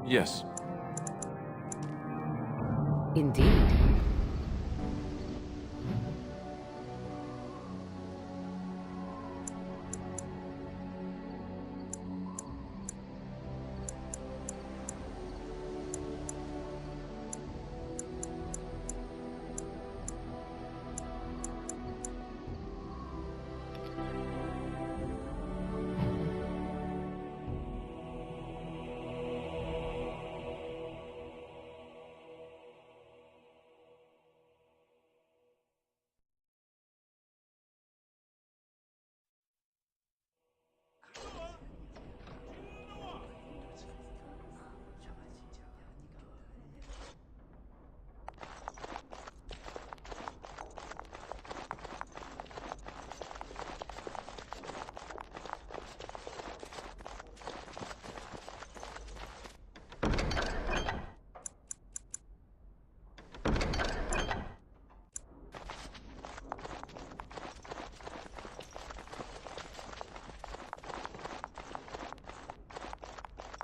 Yes. Indeed.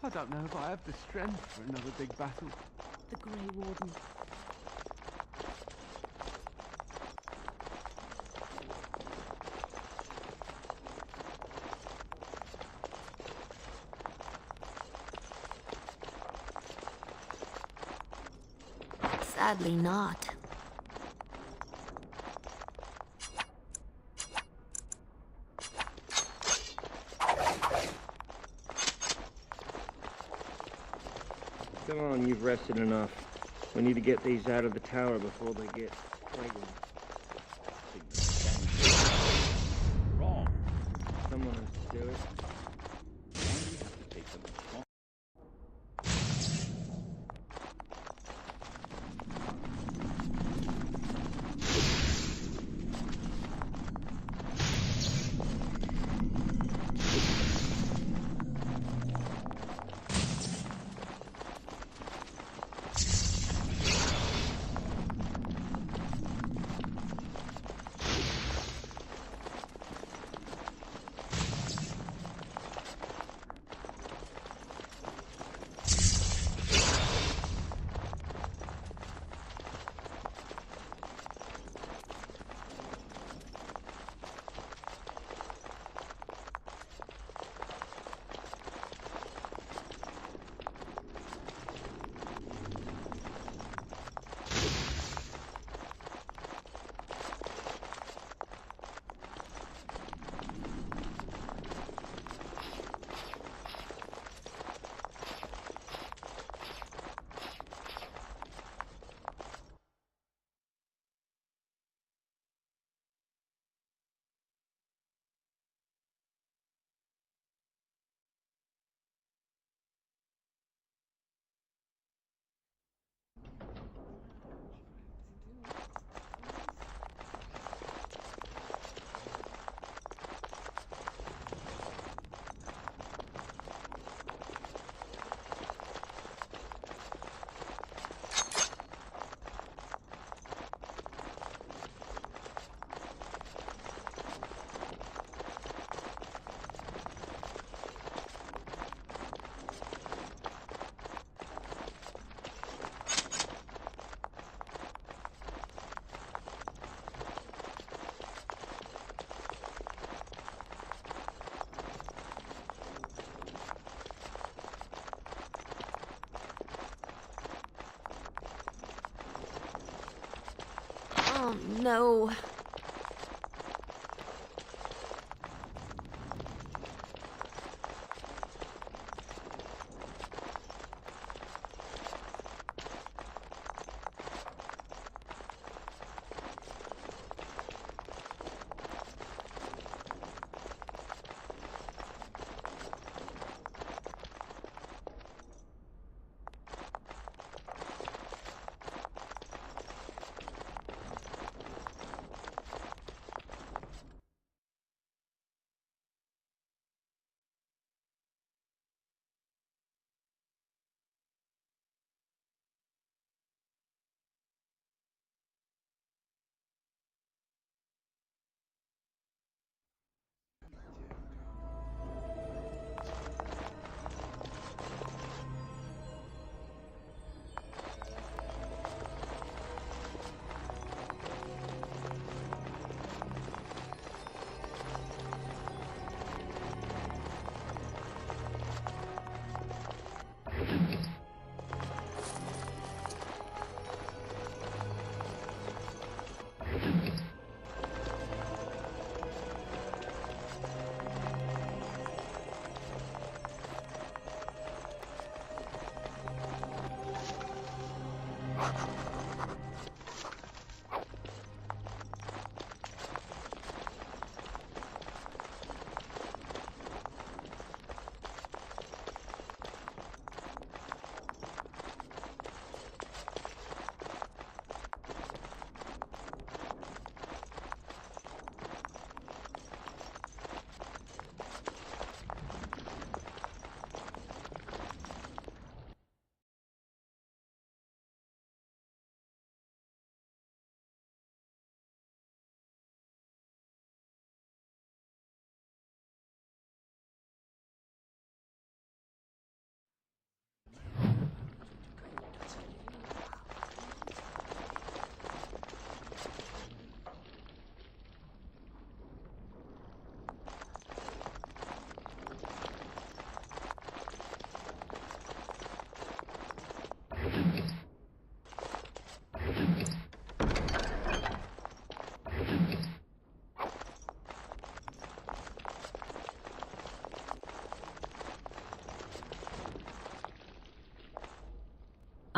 I don't know if I have the strength for another big battle. The Grey Warden. Sadly not. Come on, you've rested enough. We need to get these out of the tower before they get fragrant. Wrong. Someone has to do it. Oh no.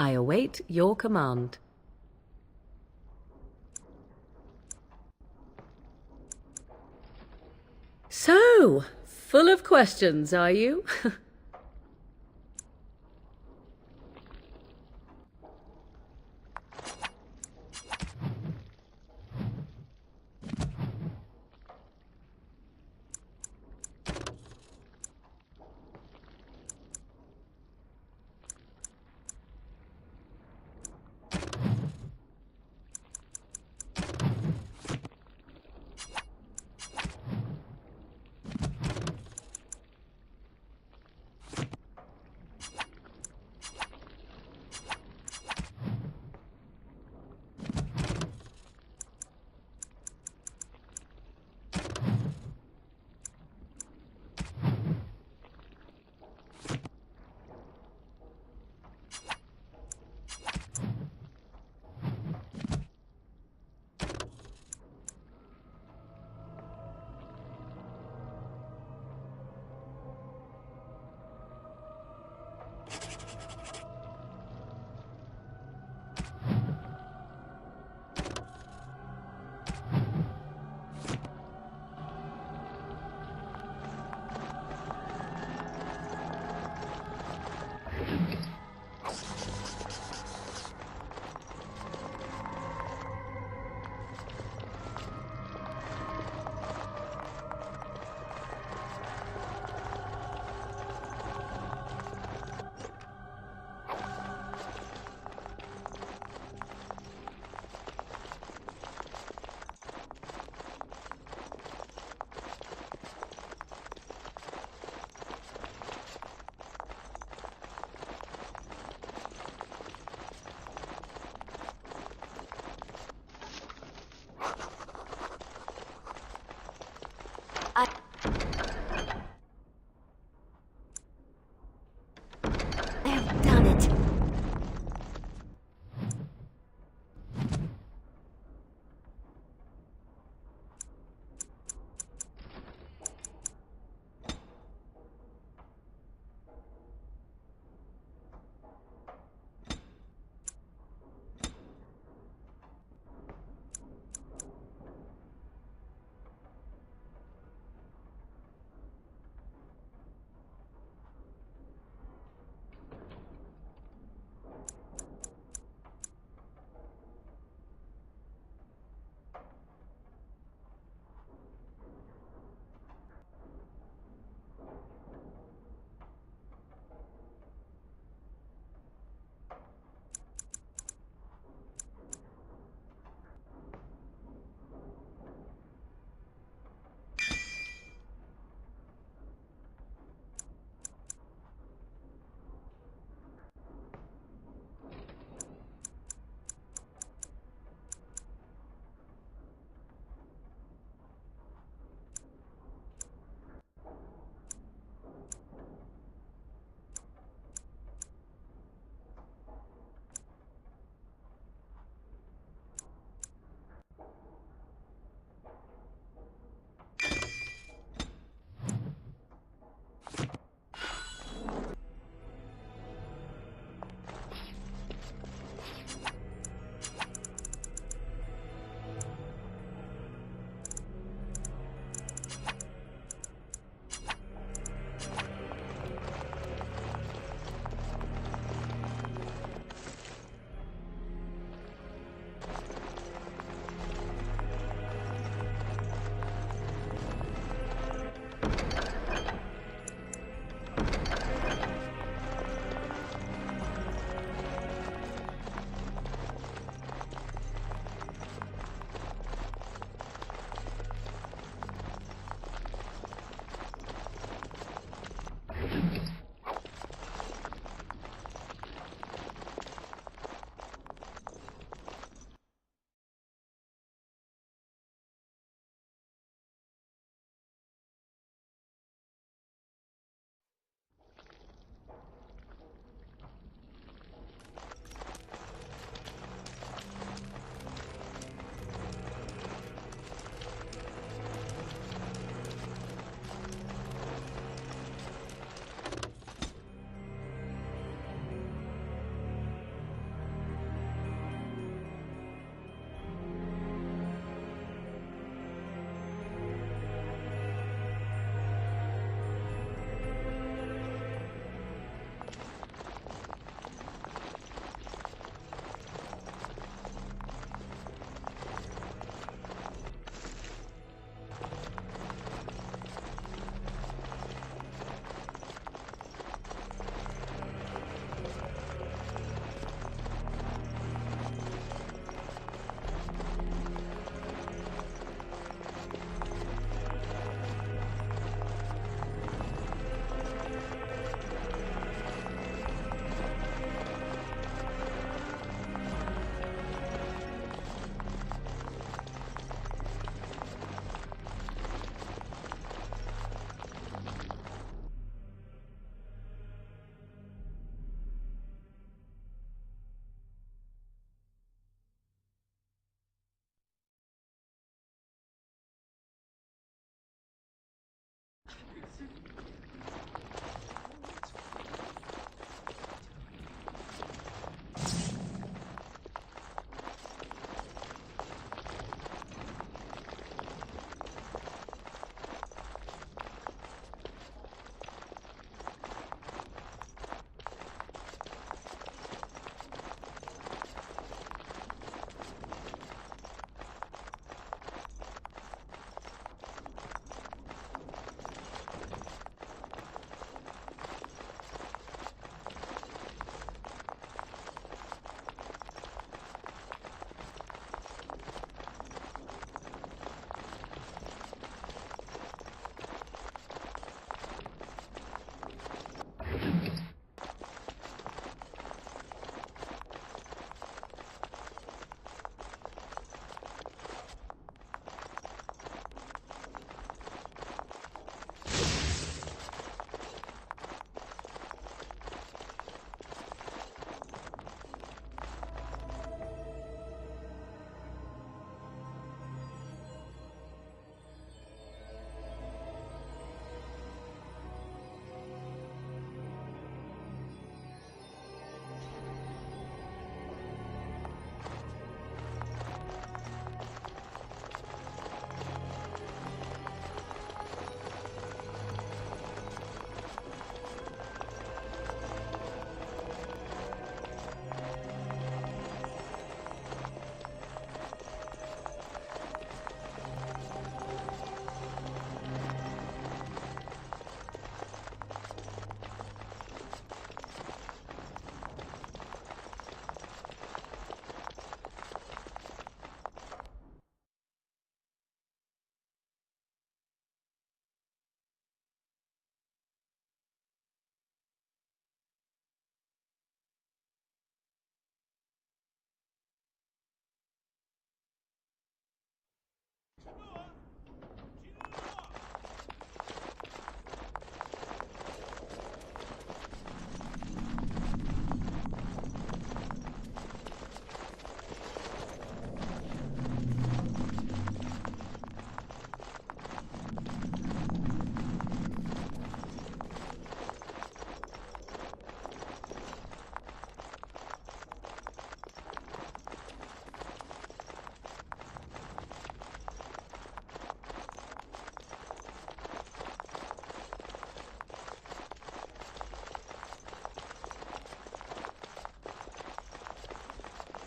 I await your command. So, full of questions, are you?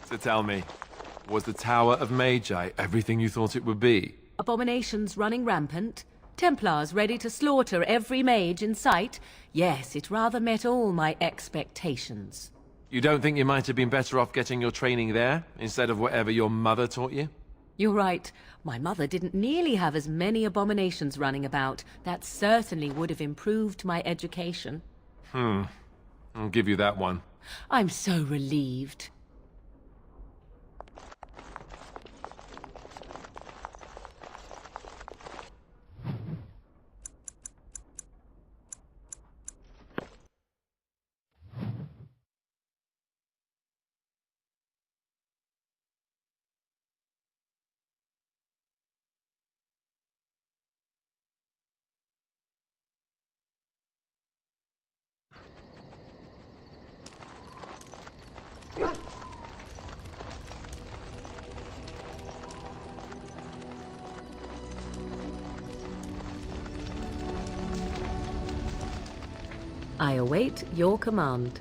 So tell me, was the Tower of Magi everything you thought it would be? Abominations running rampant? Templars ready to slaughter every mage in sight? Yes, it rather met all my expectations. You don't think you might have been better off getting your training there, instead of whatever your mother taught you? You're right. My mother didn't nearly have as many abominations running about. That certainly would have improved my education. I'll give you that one. I'm so relieved. I await your command.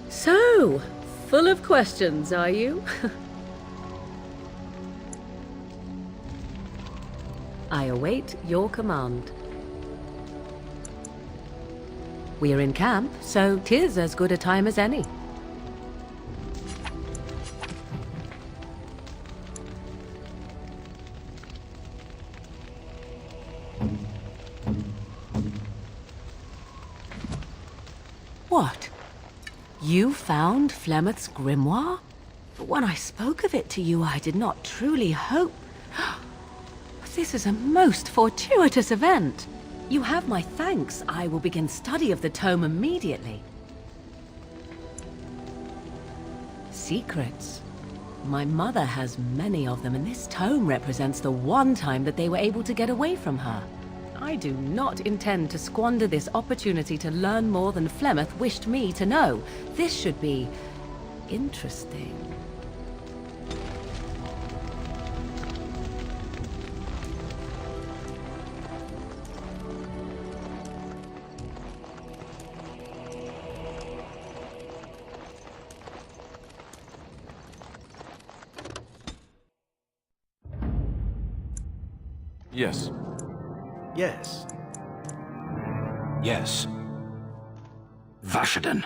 So, full of questions, are you? I await your command. We're in camp, so 'tis as good a time as any. What? You found Flemeth's grimoire? But when I spoke of it to you, I did not truly hope... This is a most fortuitous event. You have my thanks. I will begin study of the tome immediately. Secrets. My mother has many of them, and this tome represents the one time that they were able to get away from her. I do not intend to squander this opportunity to learn more than Flemeth wished me to know. This should be interesting. Yes. Yes. Yes. Vashaden.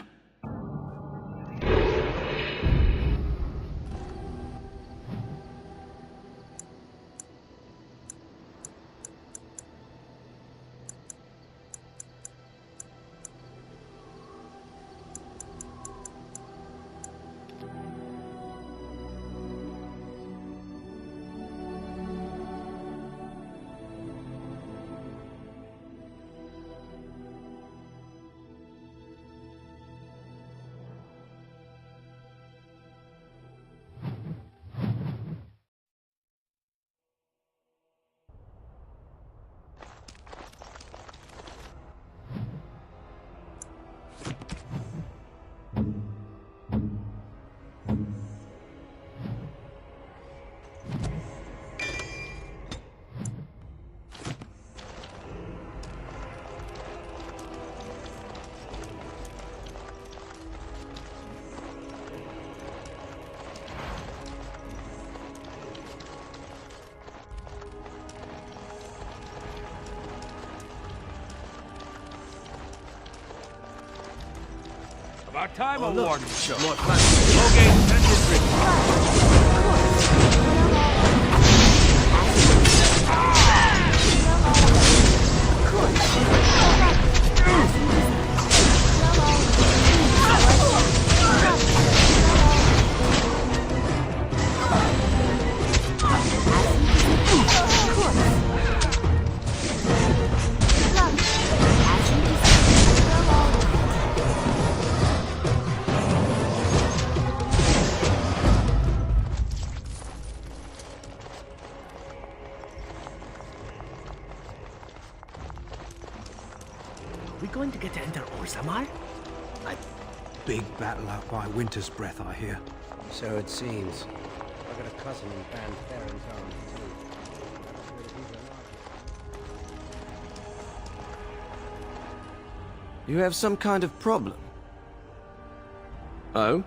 About time, Oh, a look. warden show. More flash. We going to get to enter Orzammar? Big battle out by Winter's Breath, I hear. So it seems. I've got a cousin in Ban Theron's army, too. You have some kind of problem. Oh?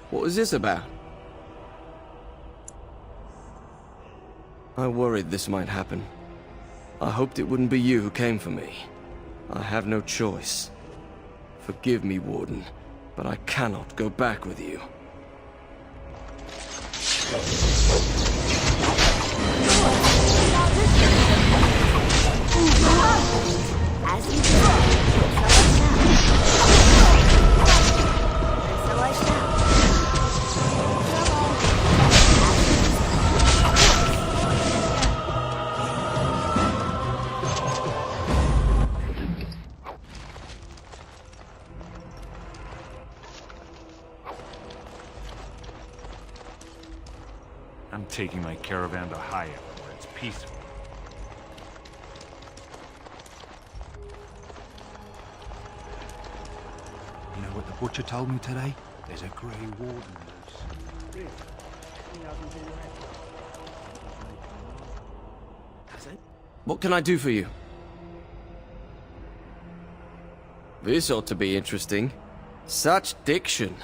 What was this about? I worried this might happen. I hoped it wouldn't be you who came for me. I have no choice. Forgive me, Warden, but I cannot go back with you. As you do, so I shall. I'm taking my caravan to Haya, where it's peaceful. You know what the butcher told me today? There's a Grey Warden loose. What can I do for you? This ought to be interesting. Such diction.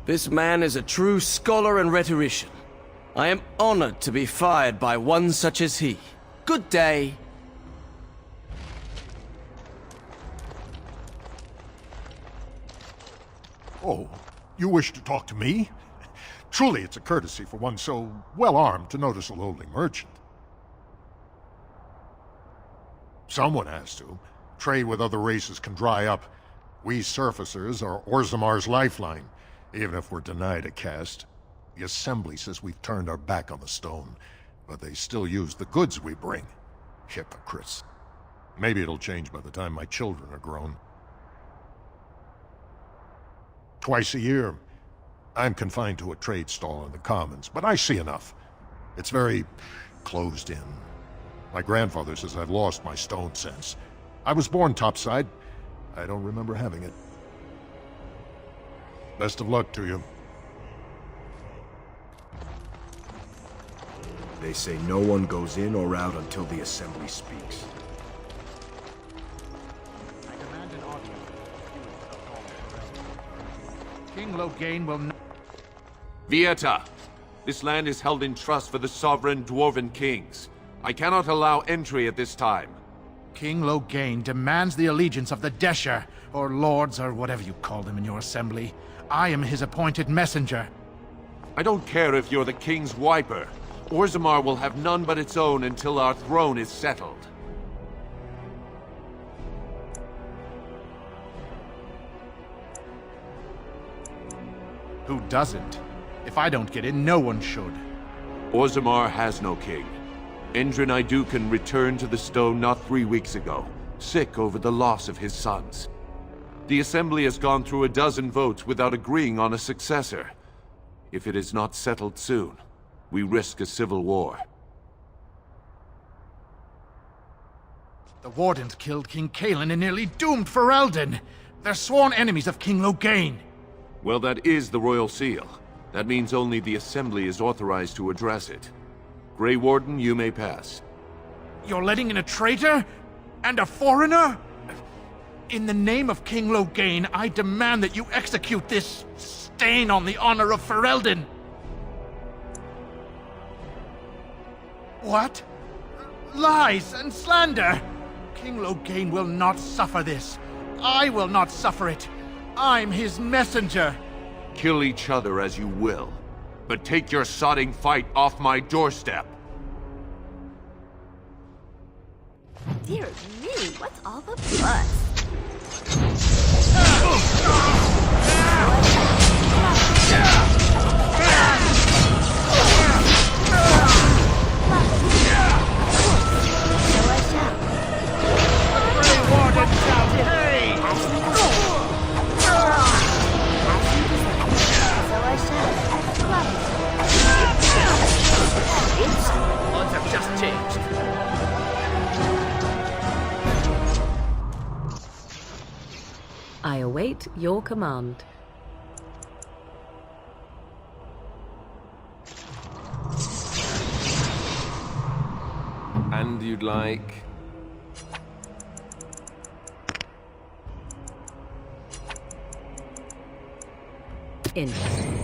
This man is a true scholar and rhetorician. I am honored to be fired by one such as he. Good day. Oh, you wish to talk to me? Truly, it's a courtesy for one so well-armed to notice a lowly merchant. Someone has to. Trade with other races can dry up. We surfacers are Orzamar's lifeline, even if we're denied a caste. The Assembly says we've turned our back on the stone, but they still use the goods we bring. Hypocrites. Maybe it'll change by the time my children are grown. Twice a year, I'm confined to a trade stall in the Commons, but I see enough. It's very closed in. My grandfather says I've lost my stone sense. I was born topside. I don't remember having it. Best of luck to you. They say no one goes in or out until the Assembly speaks. I demand an audience. King Loghain will not... Vieta, this land is held in trust for the sovereign Dwarven kings. I cannot allow entry at this time. King Loghain demands the allegiance of the Desher, or lords, or whatever you call them in your assembly. I am his appointed messenger. I don't care if you're the king's wiper. Orzammar will have none but its own until our throne is settled. Who doesn't? If I don't get in, no one should. Orzammar has no king. Endrin Iduken returned to the stone not 3 weeks ago, sick over the loss of his sons. The Assembly has gone through a dozen votes without agreeing on a successor. If it is not settled soon, we risk a civil war. The Wardens killed King Cailan and nearly doomed Ferelden. They're sworn enemies of King Loghain. Well, that is the Royal Seal. That means only the Assembly is authorized to address it. Grey Warden, you may pass. You're letting in a traitor? And a foreigner? In the name of King Loghain, I demand that you execute this stain on the honor of Ferelden. What? Lies and slander! King Loghain will not suffer this. I will not suffer it. I'm his messenger. Kill each other as you will, but take your sodding fight off my doorstep. Dear me, what's all the fuss? Odds have just changed. I await your command. And you'd like... Interesting.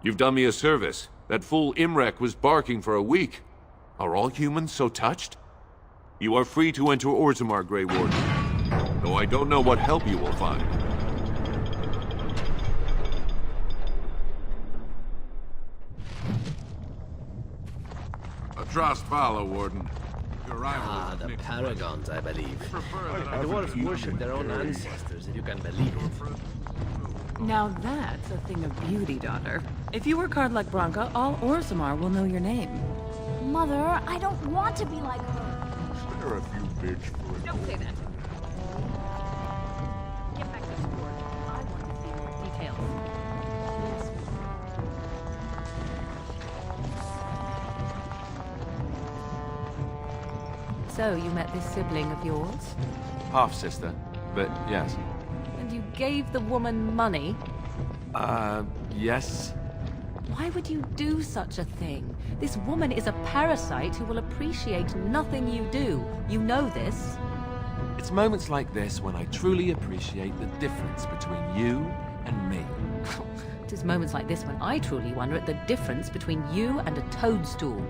You've done me a service. That fool Imrek was barking for a week. Are all humans so touched? You are free to enter Orzammar, Grey Warden. Though I don't know what help you will find. A Drost Vala, Warden. Your arrival The Paragons, I believe. the The dwarves worship their own ancestors, if you can believe it. Now that's a thing of beauty, daughter. If you work hard like Branka, all Orzammar will know your name. Mother, I don't want to be like her. Spare a few bitch for it. Don't say that. Get back to the sword. I want to see more details. Yes. So, you met this sibling of yours? Half-sister, but yes. And you gave the woman money? Yes. Why would you do such a thing? This woman is a parasite who will appreciate nothing you do. You know this. It's moments like this when I truly appreciate the difference between you and me. It is moments like this when I truly wonder at the difference between you and a toadstool.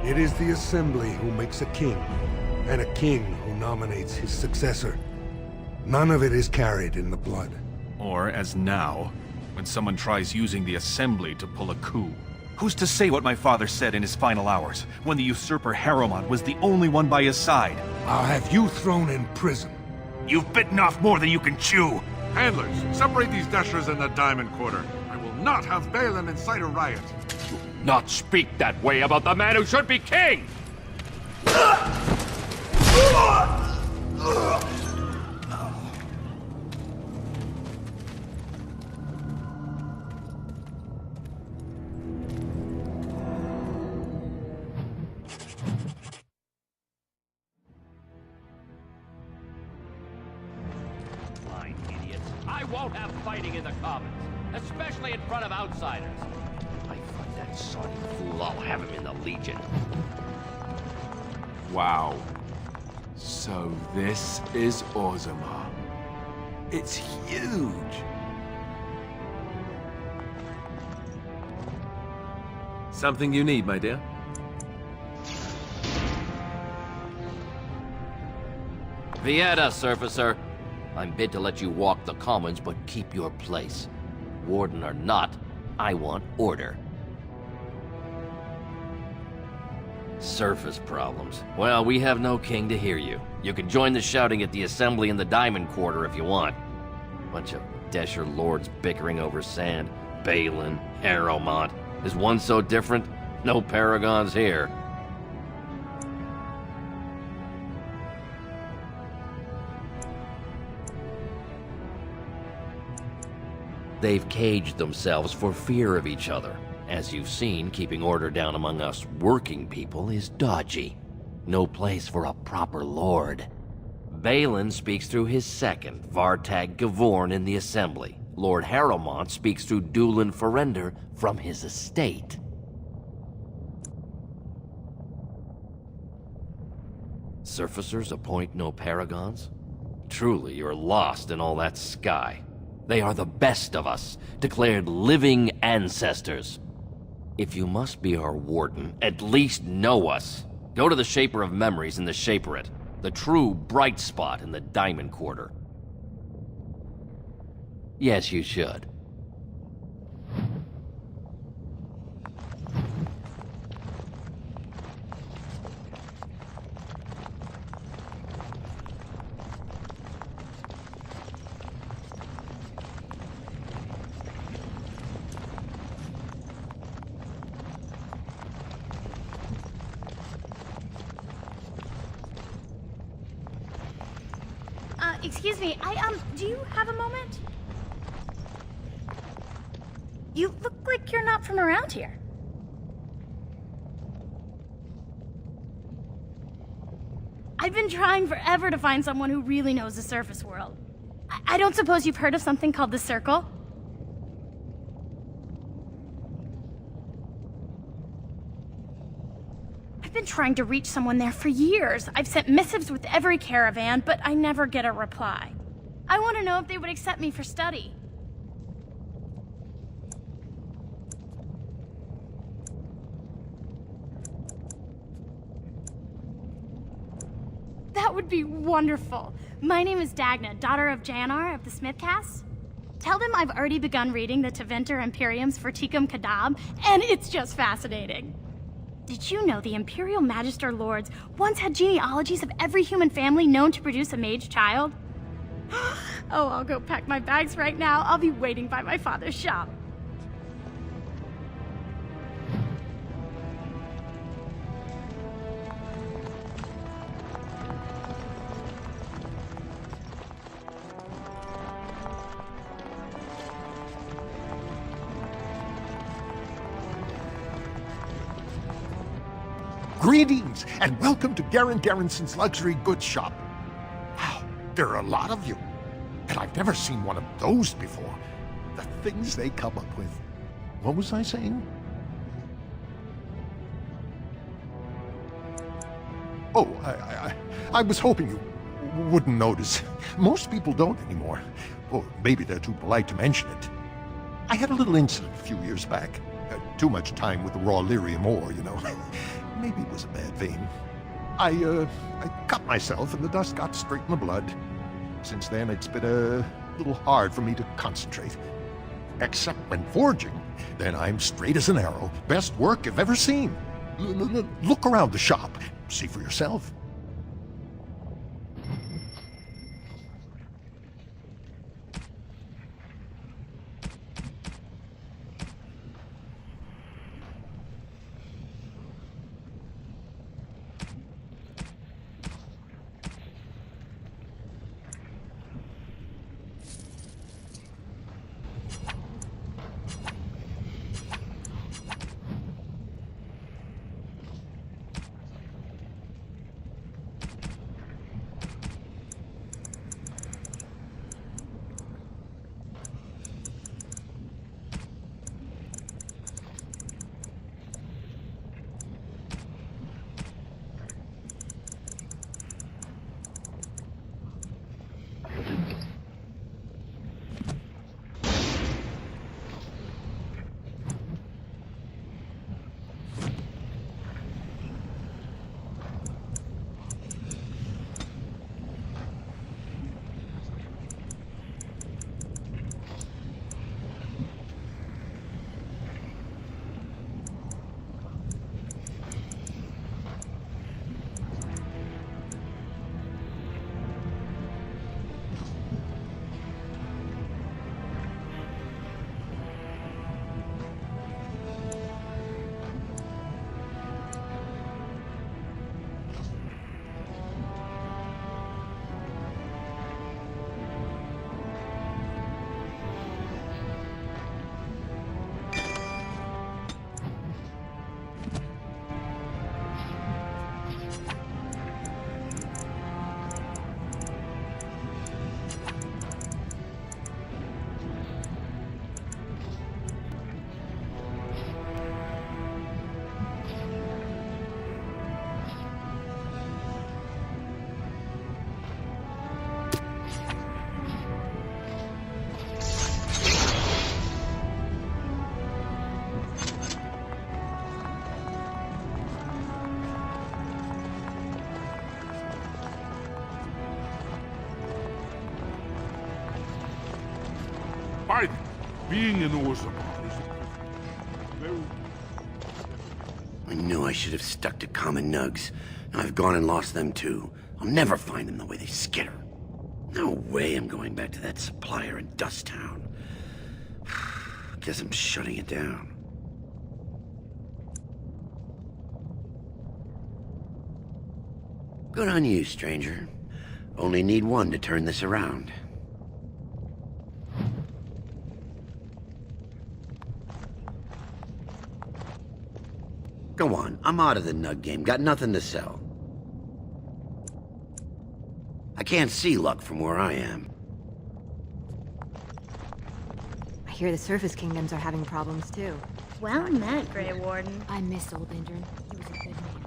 It is the Assembly who makes a king, and a king who nominates his successor. None of it is carried in the blood. Or, as now, when someone tries using the Assembly to pull a coup. Who's to say what my father said in his final hours, when the usurper Harrowmont was the only one by his side? I'll have you thrown in prison. You've bitten off more than you can chew! Handlers, separate these dashers in the Diamond Quarter. I will not have Balin incite a riot. Not speak that way about the man who should be king! Fine, idiots. I won't have fighting in the Commons, especially in front of outsiders. I fight that soddy fool, I'll have him in the Legion. Wow. So this is Orzammar. It's huge! Something you need, my dear? Vieta, Surfacer. I'm bid to let you walk the Commons, but keep your place. Warden or not, I want order. Surface problems. Well, we have no king to hear you. You can join the shouting at the Assembly in the Diamond Quarter if you want. Bunch of Desher lords bickering over sand. Balin, Harrowmont. Is one so different? No paragons here. They've caged themselves for fear of each other. As you've seen, keeping order down among us working people is dodgy. No place for a proper lord. Balin speaks through his second, Vartag Gavorn, in the Assembly. Lord Harrowmont speaks through Dulin Ferender from his estate. Surfacers appoint no paragons? Truly, you're lost in all that sky. They are the best of us, declared living ancestors. If you must be our warden, at least know us. Go to the Shaper of Memories in the Shaperate, the true bright spot in the Diamond Quarter. Yes, you should. Excuse me, do you have a moment? You look like you're not from around here. I've been trying forever to find someone who really knows the surface world. I don't suppose you've heard of something called the Circle? I've been trying to reach someone there for years. I've sent missives with every caravan, but I never get a reply. I want to know if they would accept me for study. That would be wonderful. My name is Dagna, daughter of Janar of the Smithcast. Tell them I've already begun reading the Tevinter Imperium's Verticum Kadab, and it's just fascinating. Did you know the Imperial Magister Lords once had genealogies of every human family known to produce a mage child? Oh, I'll go pack my bags right now. I'll be waiting by my father's shop. Greetings, and welcome to Garen Garrison's luxury goods shop. Wow, there are a lot of you. And I've never seen one of those before. The things they come up with. What was I saying? Oh, I was hoping you wouldn't notice. Most people don't anymore. Or maybe they're too polite to mention it. I had a little incident a few years back. Too much time with the raw lyrium ore, you know. Maybe it was a bad vein. I cut myself and the dust got straight in the blood. Since then, it's been a little hard for me to concentrate. Except when forging. Then I'm straight as an arrow. Best work you've ever seen. Look around the shop. See for yourself. By being in Orzammar is very... I knew I should have stuck to common nugs. I've gone and lost them too. I'll never find them the way they skitter. No way I'm going back to that supplier in Dust Town. Guess I'm shutting it down. Good on you, stranger. Only need one to turn this around. Go on, I'm out of the nug game. Got nothing to sell. I can't see luck from where I am. I hear the surface kingdoms are having problems too. Well met, Grey Warden. I miss old Indran. He was a good man.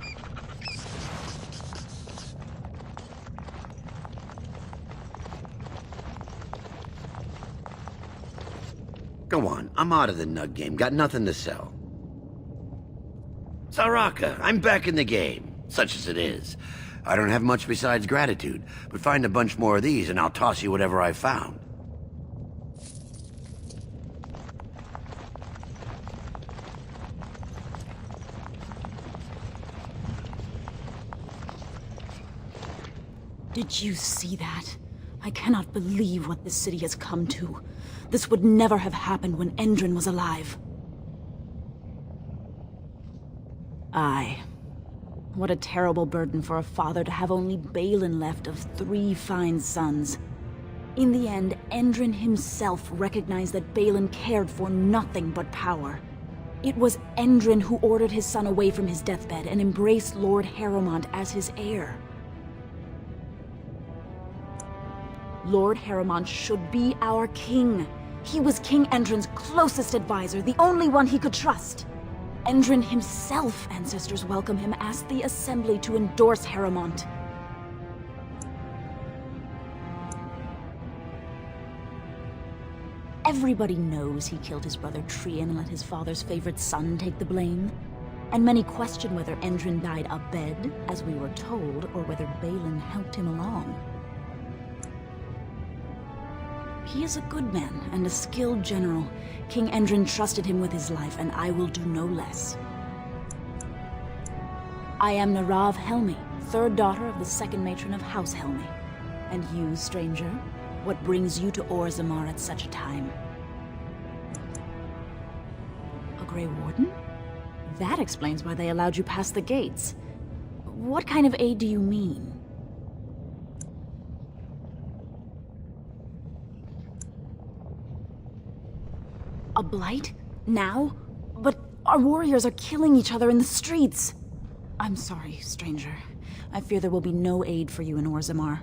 Go on, I'm out of the nug game. Got nothing to sell. Saraka, I'm back in the game, such as it is. I don't have much besides gratitude, but find a bunch more of these and I'll toss you whatever I found. Did you see that? I cannot believe what this city has come to. This would never have happened when Endrin was alive. Aye. What a terrible burden for a father to have only Balin left of 3 fine sons. In the end, Endrin himself recognized that Balin cared for nothing but power. It was Endrin who ordered his son away from his deathbed and embraced Lord Harrowmont as his heir. Lord Harrowmont should be our king. He was King Endrin's closest advisor, the only one he could trust. Endrin himself, ancestors welcome him, asked the Assembly to endorse Harrowmont. Everybody knows he killed his brother Trian and let his father's favorite son take the blame. And many question whether Endrin died abed, as we were told, or whether Balin helped him along. He is a good man and a skilled general. King Endrin trusted him with his life, and I will do no less. I am Narav Helmi, 3rd daughter of the 2nd matron of House Helmi. And you, stranger, what brings you to Orzammar at such a time? A Grey Warden? That explains why they allowed you past the gates. What kind of aid do you mean? A blight? Now? But our warriors are killing each other in the streets. I'm sorry, stranger. I fear there will be no aid for you in Orzammar.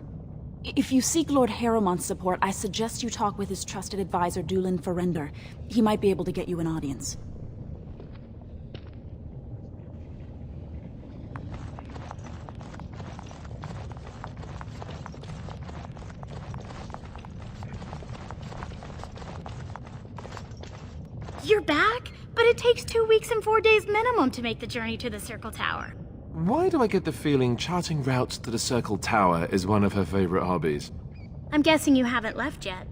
If you seek Lord Harrowmont's support, I suggest you talk with his trusted advisor, Dulin Ferender. He might be able to get you an audience. You're back? But it takes 2 weeks and 4 days minimum to make the journey to the Circle Tower. Why do I get the feeling charting routes to the Circle Tower is one of her favorite hobbies? I'm guessing you haven't left yet.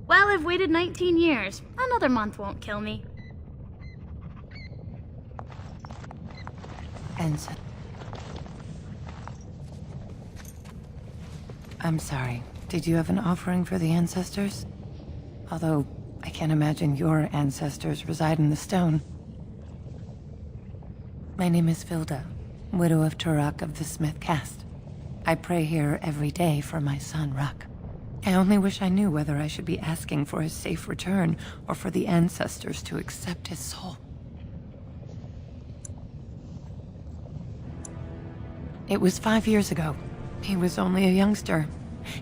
Well, I've waited 19 years. Another month won't kill me. I'm sorry. Did you have an offering for the ancestors? Although, I can't imagine your ancestors reside in the stone. My name is Vilda, widow of Turak of the Smith Caste. I pray here every day for my son, Ruck. I only wish I knew whether I should be asking for his safe return or for the ancestors to accept his soul. It was 5 years ago. He was only a youngster.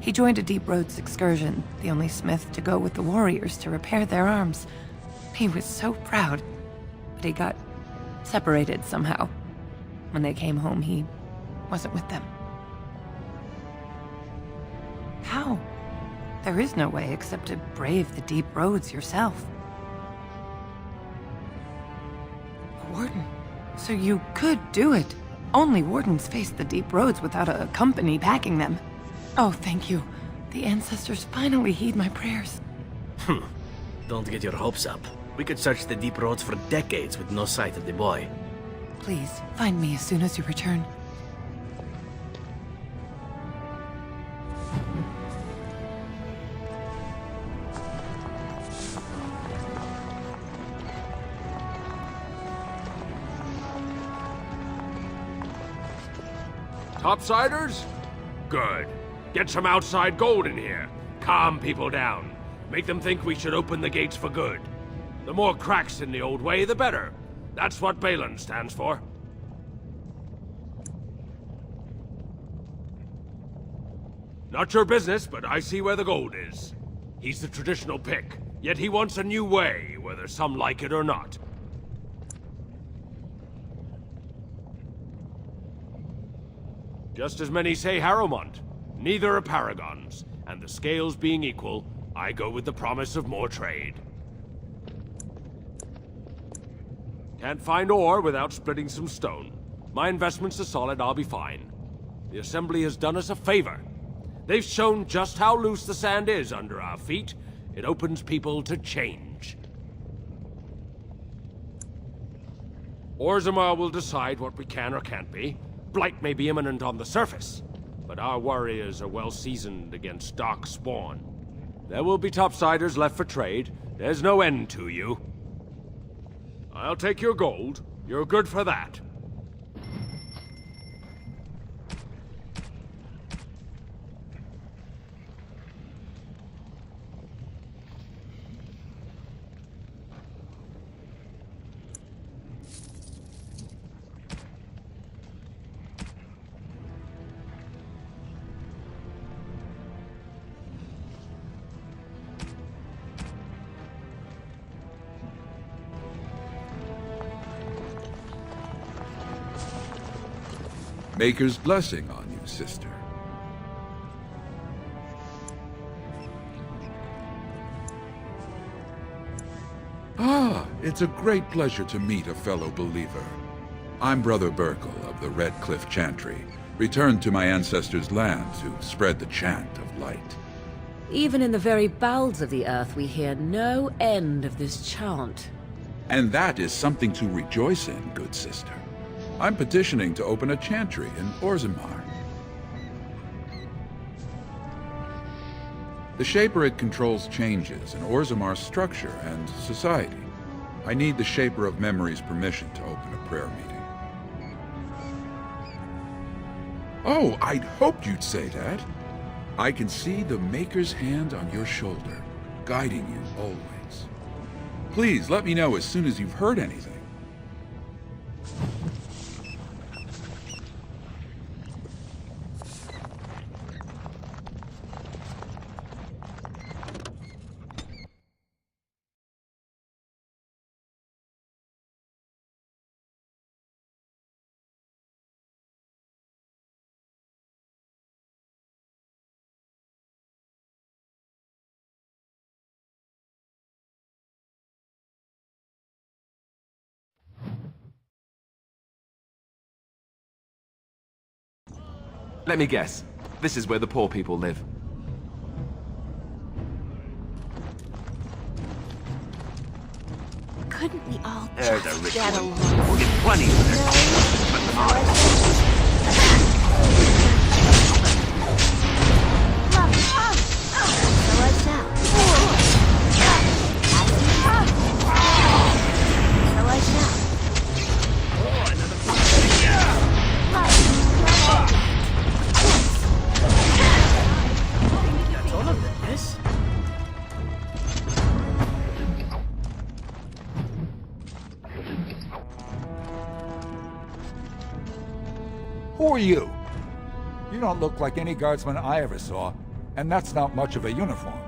He joined a Deep Roads excursion, the only smith to go with the warriors to repair their arms. He was so proud, but he got separated somehow. When they came home, he wasn't with them. How? There is no way except to brave the Deep Roads yourself. A warden. So you could do it. Only wardens face the Deep Roads without a company backing them. Oh, thank you. The ancestors finally heed my prayers. Don't get your hopes up. We could search the deep roads for decades with no sight of the boy. Please, find me as soon as you return. Topsiders? Good. Get some outside gold in here. Calm people down. Make them think we should open the gates for good. The more cracks in the old way, the better. That's what Balin stands for. Not your business, but I see where the gold is. He's the traditional pick, yet he wants a new way, whether some like it or not. Just as many say Harrowmont. Neither are paragons, and the scales being equal, I go with the promise of more trade. Can't find ore without splitting some stone. My investments are solid, I'll be fine. The Assembly has done us a favor. They've shown just how loose the sand is under our feet. It opens people to change. Orzammar will decide what we can or can't be. Blight may be imminent on the surface, but our warriors are well seasoned against dark spawn. There will be topsiders left for trade. There's no end to you. I'll take your gold. You're good for that. Maker's blessing on you, sister. Ah, it's a great pleasure to meet a fellow believer. I'm Brother Burkle of the Red Cliff Chantry, returned to my ancestors' land to spread the chant of light. Even in the very bowels of the earth, we hear no end of this chant. And that is something to rejoice in, good sister. I'm petitioning to open a chantry in Orzammar. The Shaperid controls changes in Orzammar's structure and society. I need the Shaper of Memory's permission to open a prayer meeting. Oh, I'd hoped you'd say that. I can see the Maker's hand on your shoulder, guiding you always. Please let me know as soon as you've heard anything. Let me guess. This is where the poor people live. Couldn't we all There's a just rich get one. along? We'll get plenty of That's all of them, yes? Who are you? You don't look like any guardsman I ever saw, and that's not much of a uniform.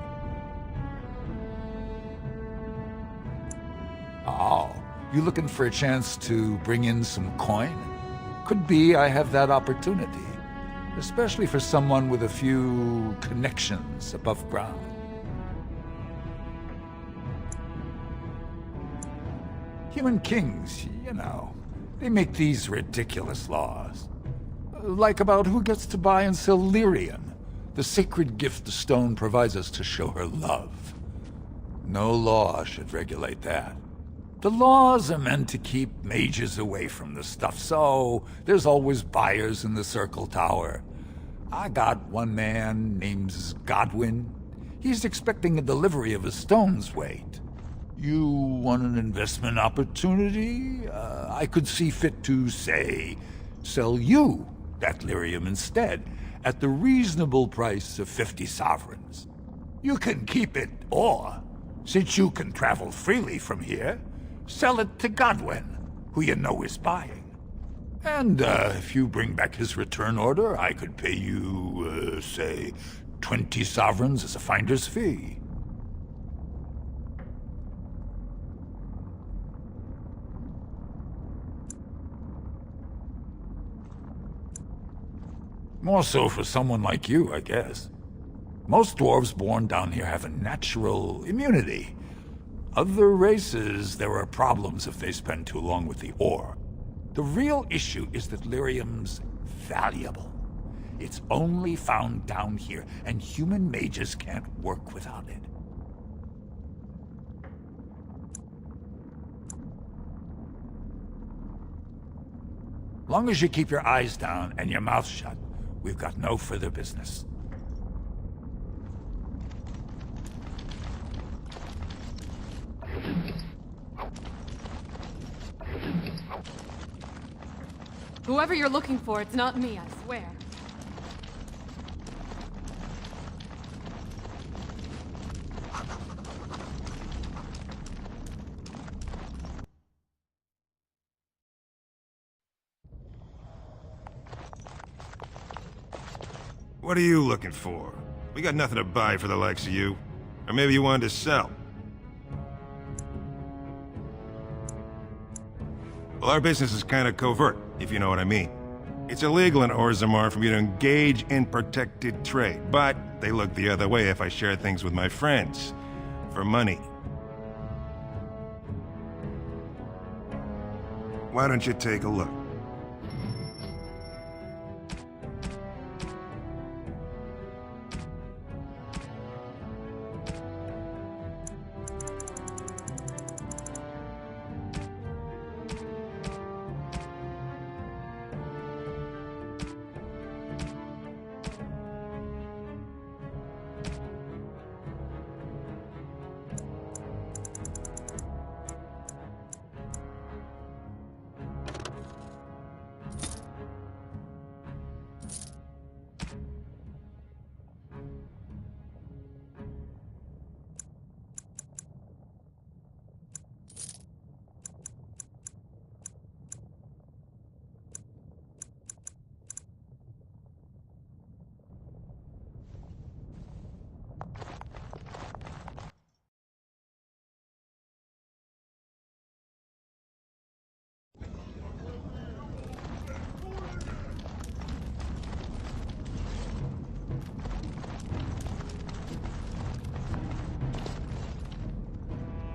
Oh, you looking for a chance to bring in some coin? Could be I have that opportunity, especially for someone with a few connections above ground. Human kings, you know, they make these ridiculous laws. Like about who gets to buy and sell Lyrian, The sacred gift the stone provides us to show her love. No law should regulate that. The laws are meant to keep mages away from the stuff, so there's always buyers in the Circle Tower. I got one man named Godwin. He's expecting a delivery of a stone's weight. You want an investment opportunity? I could see fit to, say, sell you that lyrium instead, at the reasonable price of 50 sovereigns. You can keep it, or, since you can travel freely from here, sell it to Godwin, who you know is buying. And if you bring back his return order, I could pay you, say, 20 sovereigns as a finder's fee. More so for someone like you, I guess. Most dwarves born down here have a natural immunity. Other races, there are problems if they spend too long with the ore. The real issue is that lyrium's valuable. It's only found down here, and human mages can't work without it. Long as you keep your eyes down and your mouth shut, we've got no further business. Whoever you're looking for, it's not me, I swear. What are you looking for? We got nothing to buy for the likes of you. Or maybe you wanted to sell. Well, our business is kind of covert, if you know what I mean. It's illegal in Orzammar for me to engage in protected trade, but they look the other way if I share things with my friends. For money. Why don't you take a look?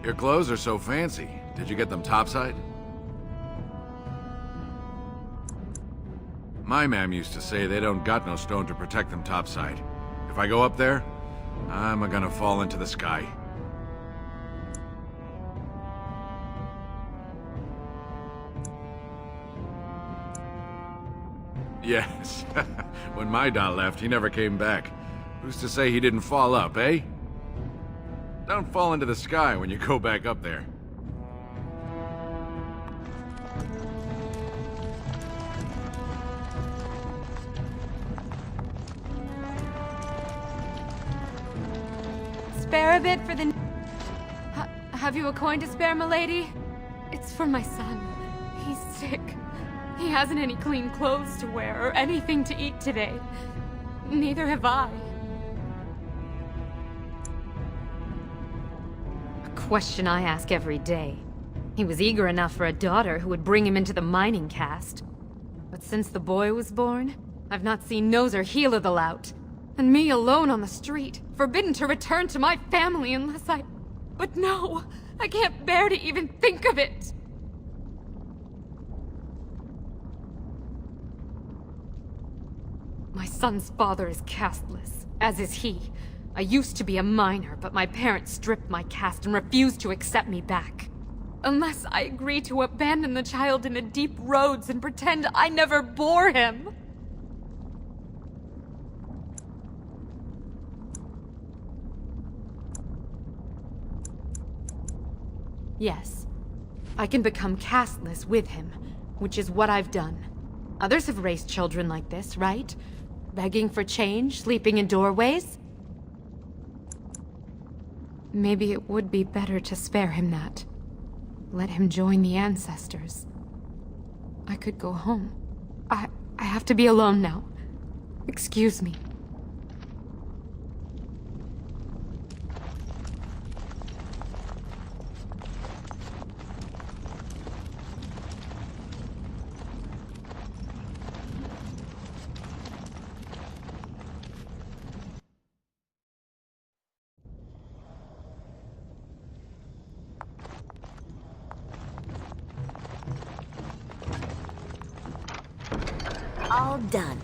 Your clothes are so fancy. Did you get them topside? My mam used to say they don't got no stone to protect them topside. If I go up there, I'm gonna fall into the sky. Yes. When my dad left, he never came back. Who's to say he didn't fall up, eh? Don't fall into the sky when you go back up there. Spare a bit for the... have you a coin to spare, milady? It's for my son. He's sick. He hasn't any clean clothes to wear or anything to eat today. Neither have I. Question I ask every day. He was eager enough for a daughter who would bring him into the mining caste. But since the boy was born, I've not seen nose or heel of the lout. And me alone on the street, forbidden to return to my family unless I... But no! I can't bear to even think of it! My son's father is casteless, as is he. I used to be a minor, but my parents stripped my caste and refused to accept me back. Unless I agree to abandon the child in the deep roads and pretend I never bore him. Yes, I can become casteless with him, which is what I've done. Others have raised children like this, right? Begging for change, sleeping in doorways? Maybe it would be better to spare him that. Let him join the ancestors. I could go home. I have to be alone now. Excuse me. All done.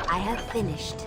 I have finished.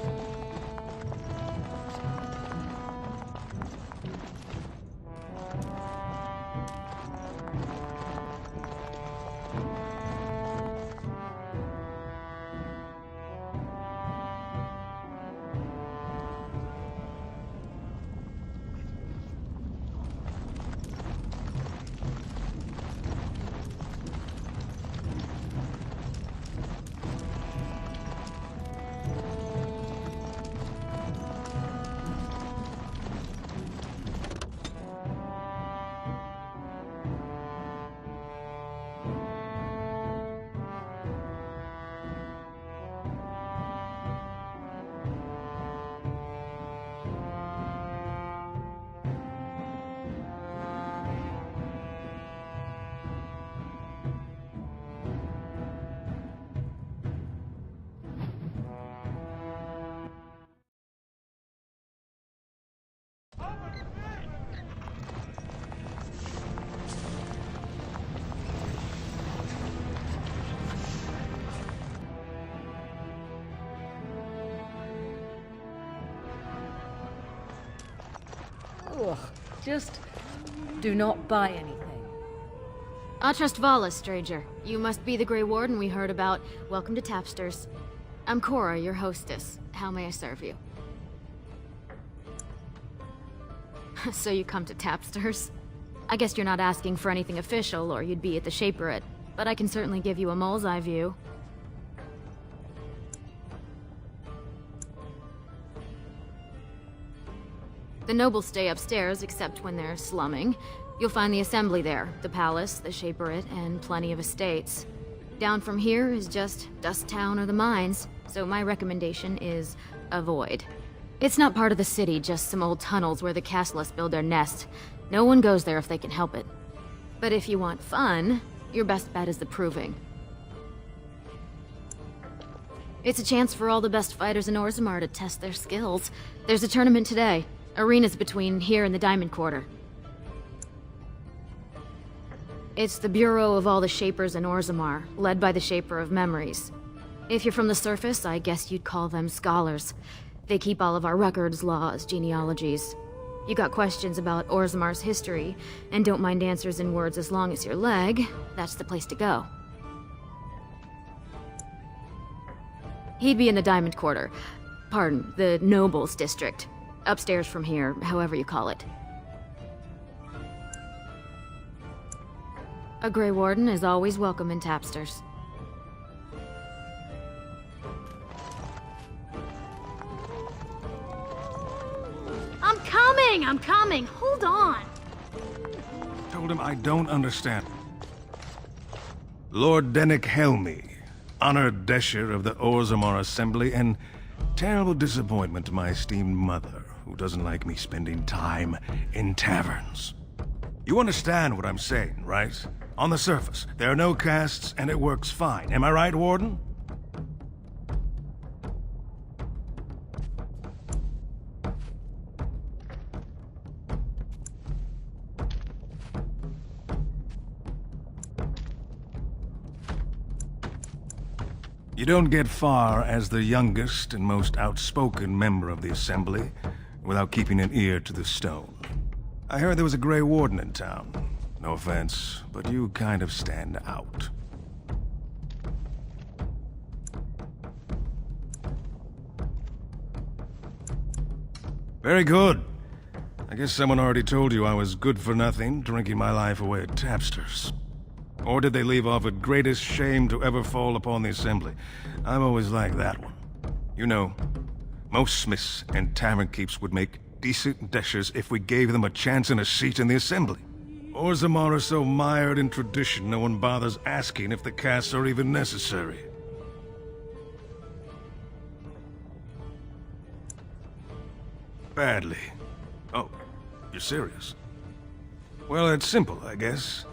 Ugh, just do not buy anything. Atrust Vala, stranger. You must be the Grey Warden we heard about. Welcome to Tapsters. I'm Cora, your hostess. How may I serve you? So you come to Tapsters? I guess you're not asking for anything official, or you'd be at the Shaperate. But I can certainly give you a mole's eye view. The nobles stay upstairs, except when they're slumming. You'll find the assembly there, the palace, the Shaperate, and plenty of estates. Down from here is just Dust Town or the mines, so my recommendation is avoid. It's not part of the city, just some old tunnels where the casteless build their nest. No one goes there if they can help it. But if you want fun, your best bet is the Proving. It's a chance for all the best fighters in Orzammar to test their skills. There's a tournament today. Arenas between here and the Diamond Quarter. It's the bureau of all the Shapers in Orzammar, led by the Shaper of Memories. If you're from the surface, I guess you'd call them scholars. They keep all of our records, laws, genealogies. You got questions about Orzammar's history, and don't mind answers in words as long as your leg, that's the place to go. He'd be in the Diamond Quarter. Pardon, the Nobles District. Upstairs from here, however you call it. A Grey Warden is always welcome in Tapsters. I'm coming! Hold on! Told him I don't understand. Lord Dennick Helmi, honored Desher of the Orzammar Assembly, and terrible disappointment to my esteemed mother, who doesn't like me spending time in taverns. You understand what I'm saying, right? On the surface, there are no castes, and it works fine. Am I right, Warden? You don't get far as the youngest and most outspoken member of the Assembly without keeping an ear to the stone. I heard there was a Grey Warden in town. No offense, but you kind of stand out. Very good. I guess someone already told you I was good for nothing, drinking my life away at Tapster's. Or did they leave off at greatest shame to ever fall upon the Assembly? I've always liked that one. You know, most smiths and tavern keeps would make decent dishes if we gave them a chance and a seat in the Assembly. Orzammar are so mired in tradition, no one bothers asking if the casts are even necessary. Badly. Oh, you're serious? Well, it's simple, I guess.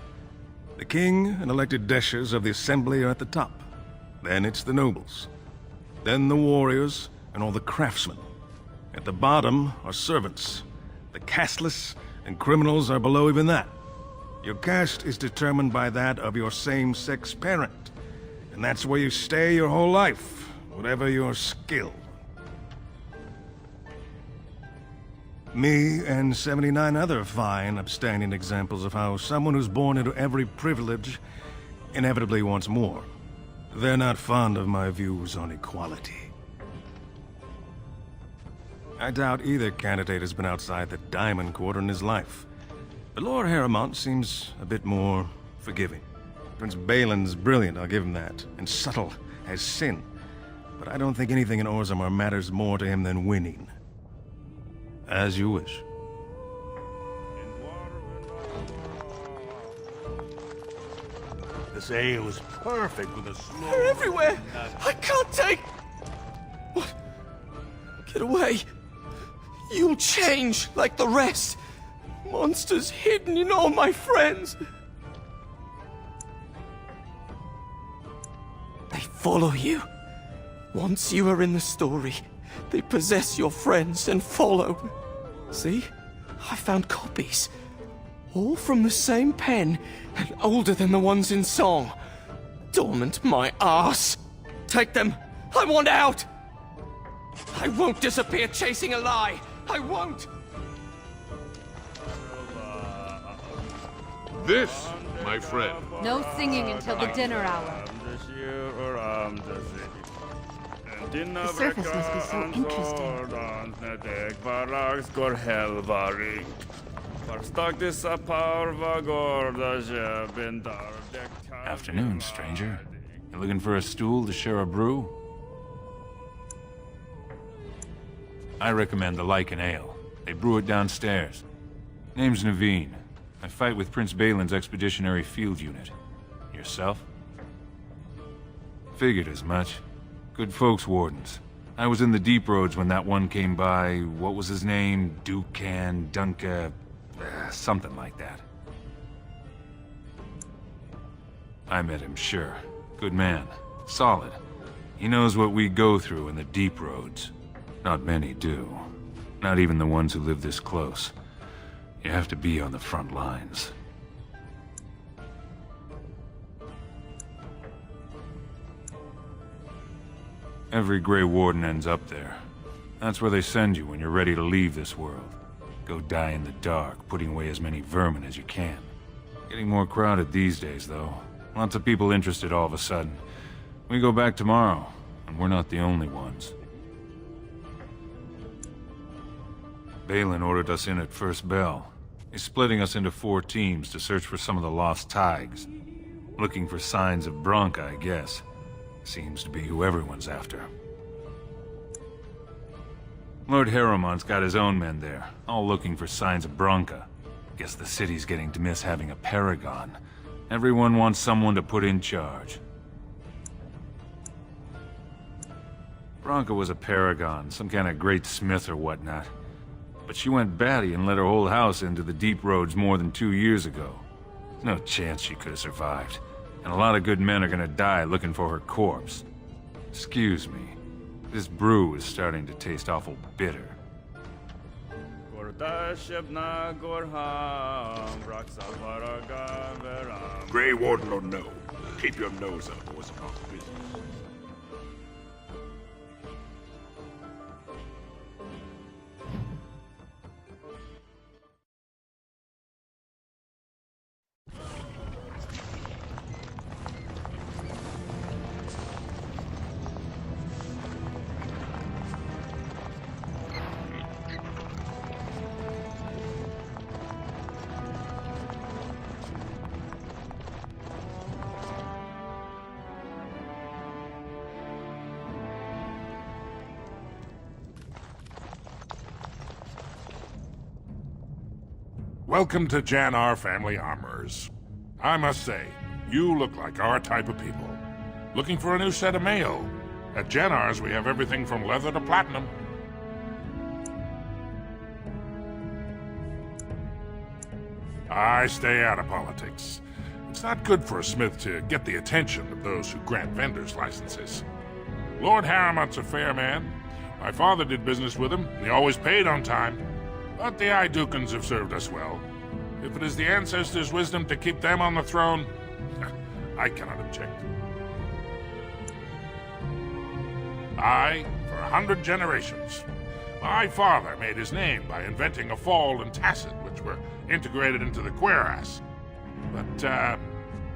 The king and elected deshers of the Assembly are at the top. Then it's the nobles. Then the warriors and all the craftsmen. At the bottom are servants. The casteless and criminals are below even that. Your caste is determined by that of your same-sex parent. And that's where you stay your whole life, whatever your skill. Me and 79 other fine, upstanding examples of how someone who's born into every privilege inevitably wants more. They're not fond of my views on equality. I doubt either candidate has been outside the Diamond Quarter in his life. But Lord Harrowmont seems a bit more forgiving. Prince Balin's brilliant, I'll give him that, and subtle as sin. But I don't think anything in Orzammar matters more to him than winning. As you wish. This ale is perfect with a slow... They're everywhere! I can't take... What? Get away. You'll change like the rest. Monsters hidden in all my friends. They follow you. Once you are in the story, they possess your friends and follow. See? I found copies. All from the same pen, and older than the ones in song. Dormant my ass. Take them. I want out. I won't disappear chasing a lie. I won't. This, my friend. No singing until the dinner hour. The surface must be so interesting. Afternoon, stranger. You looking for a stool to share a brew? I recommend the Lycan Ale. They brew it downstairs. Name's Naveen. I fight with Prince Balin's Expeditionary Field Unit. Yourself? Figured as much. Good folks, Wardens. I was in the Deep Roads when that one came by. What was his name? Dukan, Dunka... something like that. I met him, sure. Good man. Solid. He knows what we go through in the Deep Roads. Not many do. Not even the ones who live this close. You have to be on the front lines. Every Grey Warden ends up there. That's where they send you when you're ready to leave this world. Go die in the dark, putting away as many vermin as you can. Getting more crowded these days, though. Lots of people interested all of a sudden. We go back tomorrow, and we're not the only ones. Balin ordered us in at first bell. He's splitting us into 4 teams to search for some of the lost Tigers. Looking for signs of Branka, I guess. Seems to be who everyone's after. Lord Harrowmont's got his own men there, all looking for signs of Branka. Guess the city's getting to miss having a paragon. Everyone wants someone to put in charge. Branka was a paragon, some kind of great smith or whatnot. But she went batty and let her whole house into the Deep Roads more than 2 years ago. No chance she could have survived. And a lot of good men are gonna die looking for her corpse. Excuse me. This brew is starting to taste awful bitter. Grey Warden or no, keep your nose up, boys, about business. Welcome to Janar Family Armorers. I must say, you look like our type of people. Looking for a new set of mail? At Janar's, we have everything from leather to platinum. I stay out of politics. It's not good for a smith to get the attention of those who grant vendors licenses. Lord Harrimont's a fair man. My father did business with him. He always paid on time. But the Idukans have served us well. If it is the ancestors' wisdom to keep them on the throne, I cannot object. For 100 generations. My father made his name by inventing a fall and tacit, which were integrated into the cuirass. But,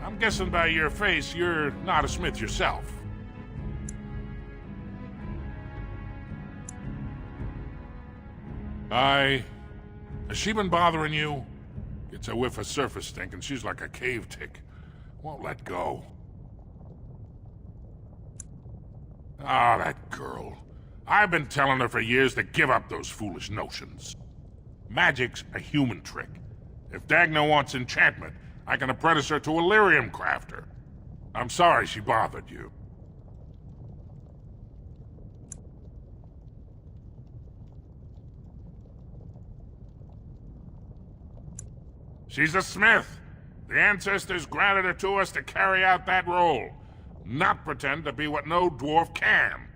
I'm guessing by your face, you're not a smith yourself. Has she been bothering you? Gets a whiff of surface stink and she's like a cave tick. Won't let go. Ah, that girl. I've been telling her for years to give up those foolish notions. Magic's a human trick. If Dagna wants enchantment, I can apprentice her to a lyrium crafter. I'm sorry she bothered you. She's a smith. The ancestors granted her to us to carry out that role, not pretend to be what no dwarf can.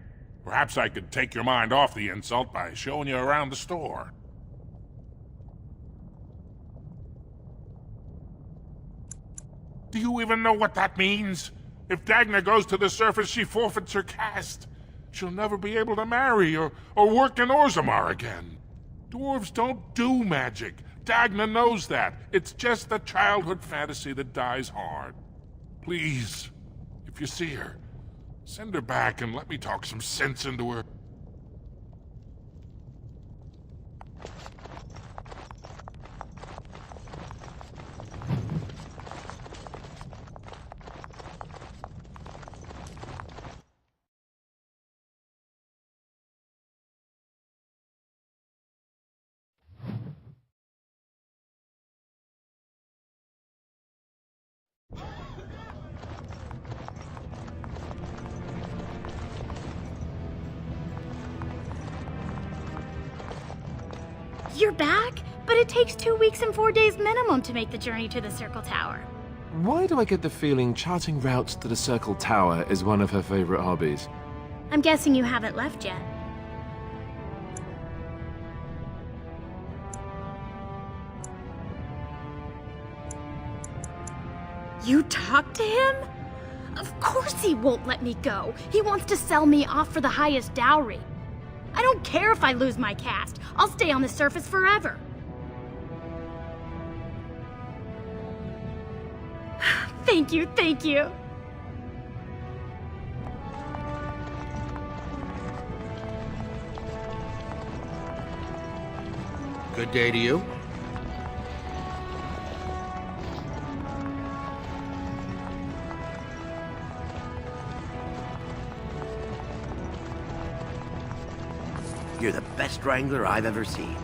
Perhaps I could take your mind off the insult by showing you around the store. Do you even know what that means? If Dagna goes to the surface, she forfeits her caste. She'll never be able to marry or work in Orzammar again. Dwarves don't do magic. Dagna knows that. It's just a childhood fantasy that dies hard. Please, if you see her, send her back and let me talk some sense into her. You're back? But it takes 2 weeks and 4 days minimum to make the journey to the Circle Tower. Why do I get the feeling charting routes to the Circle Tower is one of her favorite hobbies? I'm guessing you haven't left yet. You talked to him? Of course he won't let me go. He wants to sell me off for the highest dowry. I don't care if I lose my caste. I'll stay on the surface forever. Thank you, thank you. Good day to you. You're the best wrangler I've ever seen.